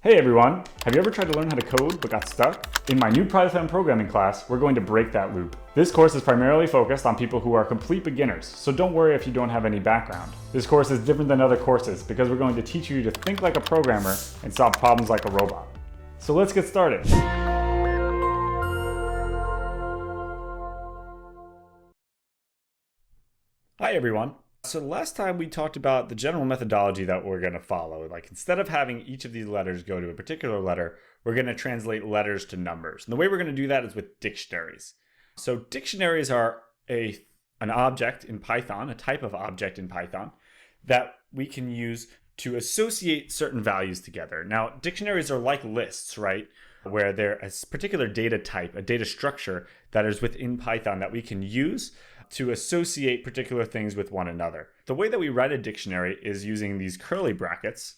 Hey everyone! Have you ever tried to learn how to code but got stuck? In my new Python programming class, we're going to break that loop. This course is primarily focused on people who are complete beginners, so don't worry if you don't have any background. This course is different than other courses because we're going to teach you to think like a programmer and solve problems like a robot. So let's get started. Hi everyone! So last time we talked about the general methodology that we're going to follow. Like instead of having each of these letters go to a particular letter, we're going to translate letters to numbers. And the way we're going to do that is with dictionaries. So dictionaries are an object in Python, a type of object in Python that we can use to associate certain values together. Now, dictionaries are like lists, right? Where they're a particular data type, a data structure that is within Python that we can use to associate particular things with one another. The way that we write a dictionary is using these curly brackets,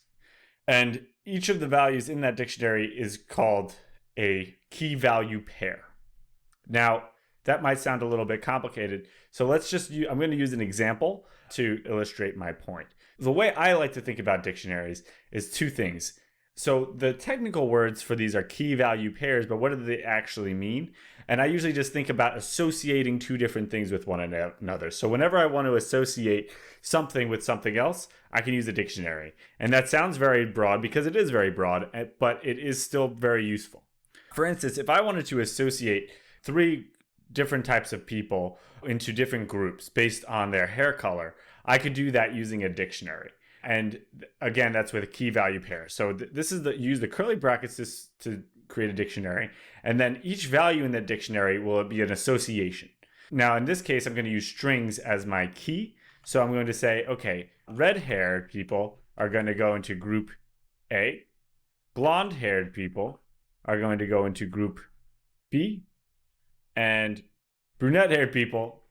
and each of the values in that dictionary is called a key value pair. Now, that might sound a little bit complicated, so I'm going to use an example to illustrate my point. The way I like to think about dictionaries is two things. So the technical words for these are key value pairs, but what do they actually mean? And I usually just think about associating two different things with one another. So whenever I want to associate something with something else, I can use a dictionary. And that sounds very broad because it is very broad, but it is still very useful. For instance, if I wanted to associate three different types of people into different groups based on their hair color, I could do that using a dictionary. And again, that's with a key value pair. So this is use the curly brackets to create a dictionary. And then each value in that dictionary will be an association. Now, in this case, I'm going to use strings as my key. So I'm going to say, okay, red-haired people are going to go into group A. Blonde-haired people are going to go into group B. And brunette-haired people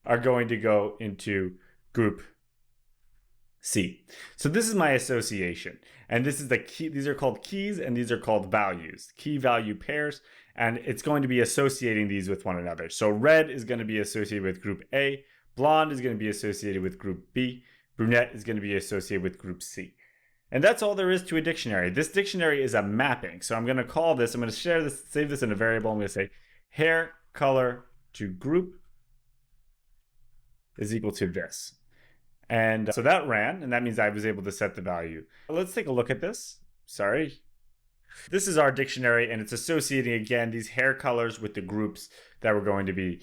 are going to go into group C. So this is my association. And this is the key. These are called keys and these are called values, key value pairs. And it's going to be associating these with one another. So red is going to be associated with group A. Blonde is going to be associated with group B. Brunette is going to be associated with group C. And that's all there is to a dictionary. This dictionary is a mapping. So I'm going to call this, I'm going to save this in a variable. I'm going to say hair color to group is equal to this. And so that ran, and that means I was able to set the value. Let's take a look at this. Sorry. This is our dictionary, and it's associating, again, these hair colors with the groups that we're going to be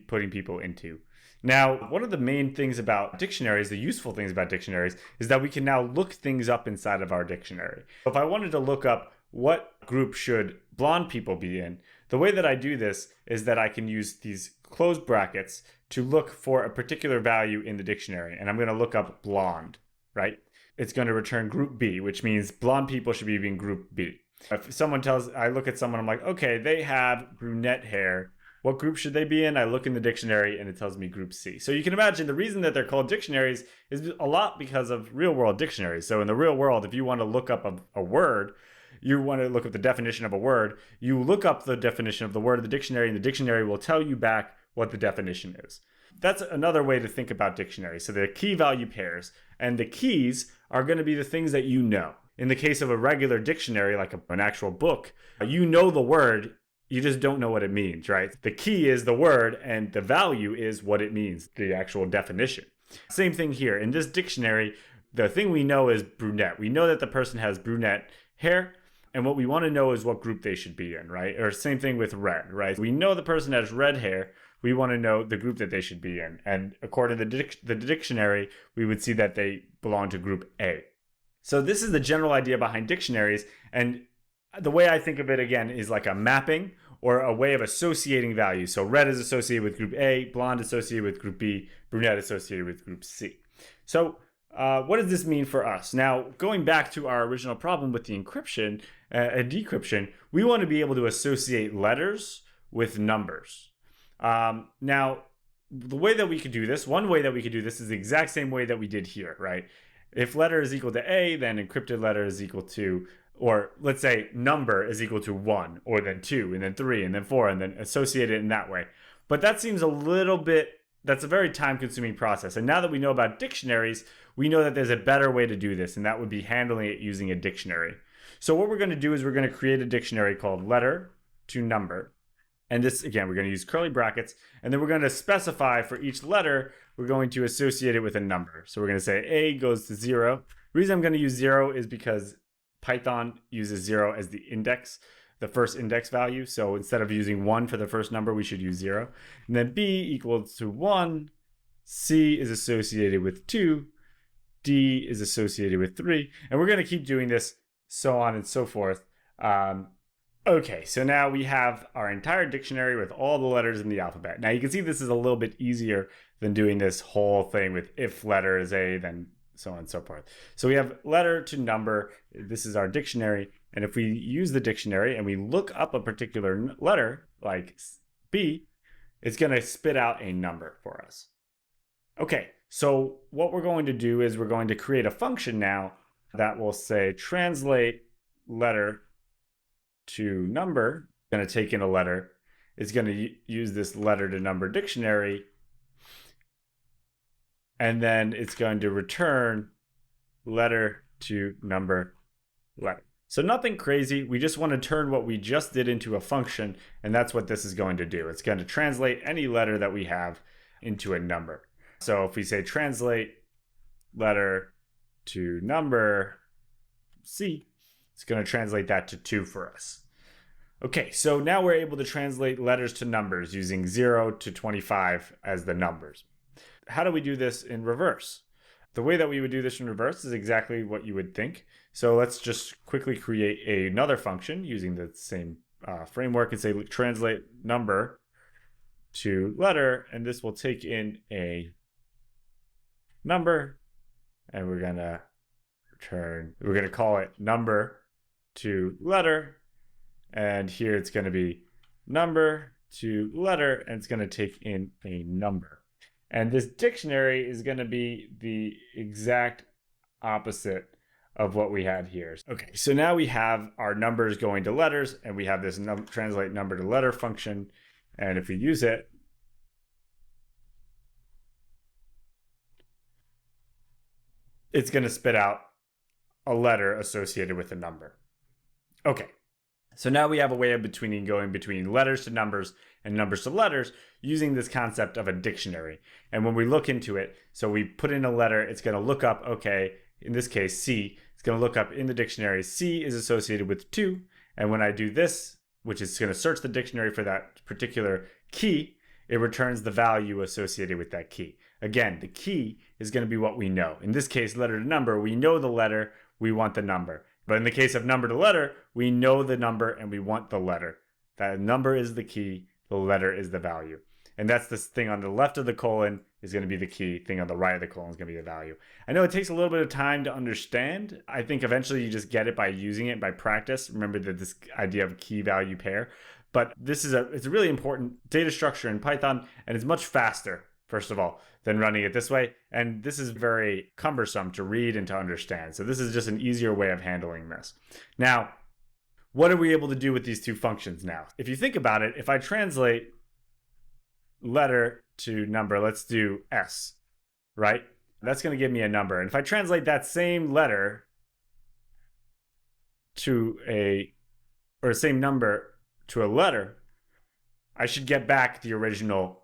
putting people into. Now, one of the main things about dictionaries, the useful things about dictionaries, is that we can now look things up inside of our dictionary. If I wanted to look up what group should blonde people be in, the way that I do this is that I can use these closed brackets to look for a particular value in the dictionary. And I'm going to look up blonde, right? It's going to return group B, which means blonde people should be in group B. If I look at someone, I'm like, okay, they have brunette hair. What group should they be in? I look in the dictionary and it tells me group C. So you can imagine the reason that they're called dictionaries is a lot because of real world dictionaries. So in the real world, if you want to look up a word, you want to look up the definition of a word, you look up the definition of the word in the dictionary, and the dictionary will tell you back what the definition is. That's another way to think about dictionaries. So they're key value pairs, and the keys are going to be the things that you know. In the case of a regular dictionary, like an actual book, you know the word, you just don't know what it means, right? The key is the word, and the value is what it means, the actual definition. Same thing here. In this dictionary, the thing we know is brunette. We know that the person has brunette hair, and what we want to know is what group they should be in, right? Or same thing with red, right? We know the person has red hair. We want to know the group that they should be in. And according to the dictionary, we would see that they belong to group A. So this is the general idea behind dictionaries. And the way I think of it, again, is like a mapping or a way of associating values. So red is associated with group A, blonde associated with group B, brunette associated with group C. So what does this mean for us? Now, going back to our original problem with the encryption and decryption, we want to be able to associate letters with numbers. Now, the way that we could do this, one way that we could do this is the exact same way that we did here, right? If letter is equal to A, then encrypted letter is equal to, or let's say number is equal to 1, or then 2, and then 3, and then 4, and then associate it in that way. But that seems that's a very time-consuming process. And now that we know about dictionaries, we know that there's a better way to do this, and that would be handling it using a dictionary. So what we're going to do is we're going to create a dictionary called letter to number. And this, again, we're going to use curly brackets, and then we're going to specify for each letter, we're going to associate it with a number. So we're going to say A goes to 0. The reason I'm going to use 0 is because Python uses 0 as the index, the first index value. So instead of using 1 for the first number, we should use 0. And then B equals to 1, C is associated with 2, D is associated with 3. And we're going to keep doing this, so on and so forth. Okay, so now we have our entire dictionary with all the letters in the alphabet. Now you can see this is a little bit easier than doing this whole thing with if letter is A, then so on and so forth. So we have letter to number. This is our dictionary. And if we use the dictionary and we look up a particular letter, like B, it's going to spit out a number for us. Okay, so what we're going to do is we're going to create a function now that will say translate letter to number. Going to take in a letter. It's going to use this letter to number dictionary, and then it's going to return letter to number letter. So nothing crazy. We just want to turn what we just did into a function, and that's what this is going to do. It's going to translate any letter that we have into a number. So if we say translate letter to number C, it's going to translate that to 2 for us. Okay, so now we're able to translate letters to numbers using 0 to 25 as the numbers. How do we do this in reverse? The way that we would do this in reverse is exactly what you would think. So let's just quickly create another function using the same framework and say translate number to letter, and this will take in a number, and we're going to call it number to letter, and here it's going to be number to letter, and it's going to take in a number. And this dictionary is going to be the exact opposite of what we had here. Okay, so now we have our numbers going to letters, and we have this translate number to letter function, and if we use it, it's going to spit out a letter associated with a number. Okay, so now we have a way of going between letters to numbers and numbers to letters using this concept of a dictionary. And when we look into it, so we put in a letter, it's going to look up, okay, in this case, C, it's going to look up in the dictionary, C is associated with 2. And when I do this, which is going to search the dictionary for that particular key, it returns the value associated with that key. Again, the key is going to be what we know. In this case, letter to number, we know the letter, we want the number. But in the case of number to letter, we know the number and we want the letter. That number is the key, the letter is the value. And that's this thing on the left of the colon is going to be the key, thing on the right of the colon is going to be the value. I know it takes a little bit of time to understand. I think eventually you just get it by using it, by practice. Remember that this idea of key value pair. But it's a really important data structure in Python, and it's much faster, first of all, than running it this way. And this is very cumbersome to read and to understand. So this is just an easier way of handling this. Now, what are we able to do with these two functions now? If you think about it, if I translate letter to number, let's do S, right? That's going to give me a number. And if I translate that same letter to same number to a letter, I should get back the original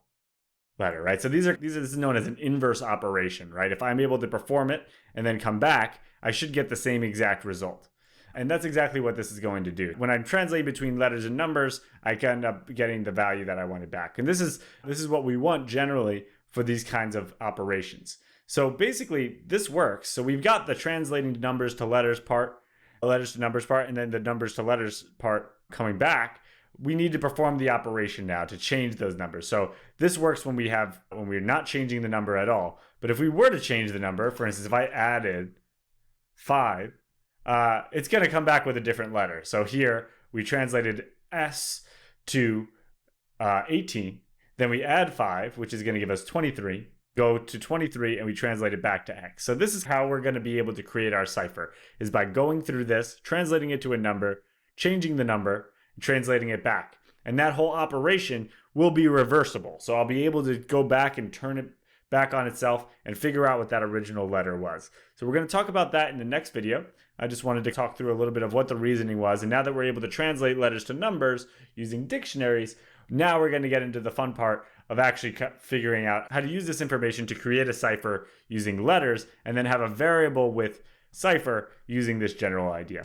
letter, right? So this is known as an inverse operation, right? If I'm able to perform it and then come back, I should get the same exact result. And that's exactly what this is going to do. When I'm translating between letters and numbers, I can end up getting the value that I wanted back. And this is what we want generally for these kinds of operations. So basically, this works. So we've got the translating numbers to letters part, letters to numbers part, and then the numbers to letters part coming back. We need to perform the operation now to change those numbers. So this works when we're not changing the number at all. But if we were to change the number, for instance, if I added 5, it's going to come back with a different letter. So here we translated S to 18. Then we add 5, which is going to give us 23. Go to 23 and we translate it back to X. So this is how we're going to be able to create our cipher, is by going through this, translating it to a number, changing the number, translating it back. And that whole operation will be reversible. So I'll be able to go back and turn it back on itself and figure out what that original letter was. So we're going to talk about that in the next video. I just wanted to talk through a little bit of what the reasoning was. And now that we're able to translate letters to numbers using dictionaries, now we're going to get into the fun part of actually figuring out how to use this information to create a cipher using letters and then have a variable with cipher using this general idea.